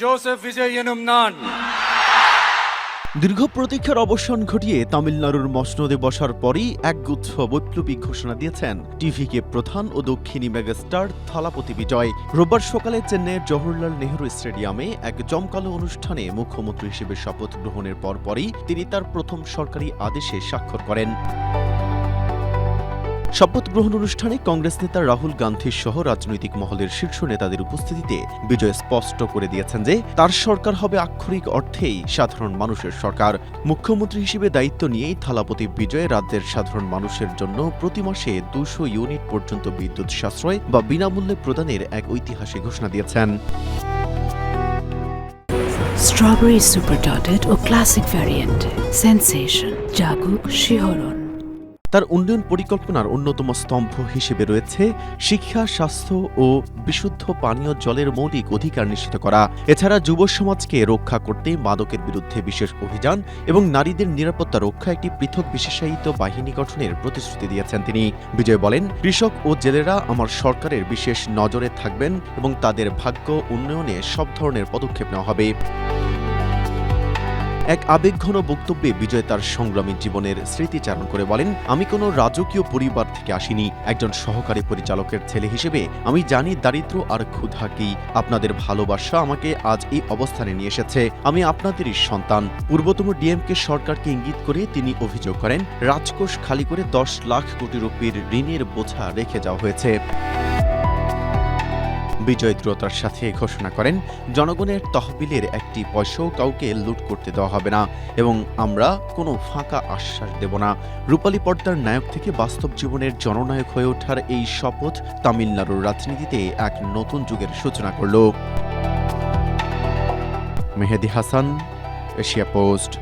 Joseph Vijay Nan. দীর্ঘ প্রতীক্ষার অবসান ঘটিয়ে তামিলনাড়ুর মসনদে বসার পরই একগুচ্ছ বৈপ্লবী ঘোষণা দিয়েছেন টিভিকে প্রধান ও দক্ষিণী মেগাস্টার থালাপতি বিজয়। রোববার সকালে চেন্নাইয়ের জওহরলাল নেহরু স্টেডিয়ামে এক জমকালো অনুষ্ঠানে মুখ্যমন্ত্রী হিসেবে শপথ গ্রহণের পরপরই তিনি তার প্রথম সরকারি আদেশে স্বাক্ষর করেন। শপথ গ্রহণ অনুষ্ঠানে কংগ্রেস নেতা রাহুল গান্ধী সহ রাজনৈতিক মহলের শীর্ষ নেতাদের উপস্থিতিতে বিজয় স্পষ্ট করে দিয়েছেন যে তার সরকার হবে আক্ষরিক অর্থেই সাধারণ মানুষের সরকার। মুখ্যমন্ত্রী হিসেবে দায়িত্ব নিয়েই থালাপতি বিজয় রাজ্যের সাধারণ মানুষের জন্য প্রতি মাসে 200 ইউনিট পর্যন্ত বিদ্যুৎ সাশ্রয় বা বিনামূল্যে প্রদানের এক ঐতিহাসিক ঘোষণা দিয়েছেন। স্ট্রবেরি সুপার ডটেড ও ক্লাসিক ভ্যারিয়েন্টে সেন্সেশন জাগুক শিহরণ। তার উন্নয়ন পরিকল্পনার অন্যতম স্তম্ভ হিসেবে রয়েছে শিক্ষা, স্বাস্থ্য ও বিশুদ্ধ পানীয় জলের মৌলিক অধিকার নিশ্চিত করা। এছাড়া যুব সমাজকে রক্ষা করতে মাদকের বিরুদ্ধে বিশেষ অভিযান এবং নারীদের নিরাপত্তা রক্ষা একটি পৃথক বিশেষায়িত বাহিনী গঠনের প্রতিশ্রুতি দিয়েছেন তিনি। বিজয় বলেন, কৃষক ও জেলেরা আমার সরকারের বিশেষ নজরে থাকবেন এবং তাদের ভাগ্য উন্নয়নে সব ধরনের পদক্ষেপ নেওয়া হবে। এক আবেগঘন বক্তব্যে বিজয় তার সংগ্রামী জীবনের স্মৃতিচারণ করে বলেন, আমি কোনো রাজকীয় পরিবার থেকে আসিনি। একজন সহকারী পরিচালকের ছেলে হিসেবে আমি জানি দারিদ্র্য আর ক্ষুধা কি। আপনাদের ভালোবাসা আমাকে আজ এই অবস্থানে নিয়ে এসেছে। আমি আপনাদেরই সন্তান। পূর্বতম ডিএমকে সরকারকে ইঙ্গিত করে তিনি অভিযোগ করেন, রাজকোষ খালি করে 10 লাখ কোটি রুপির ঋণের বোঝা রেখে যাওয়া হয়েছে। বিজয় দৃঢ়তার সাথে ঘোষণা করেন, জনগণের তহবিলের একটি পয়সাও কাউকে লুট করতে দেওয়া হবে না এবং আমরা কোনো ফাঁকা আশ্বাস দেব না। রূপালী পর্দার নায়ক থেকে বাস্তব জীবনের জননায়ক হয়ে ওঠার এই শপথ তামিলনাড়ুর রাজনীতিতে এক নতুন যুগের সূচনা করল। মেহেদী হাসান, এশিয়া পোস্ট।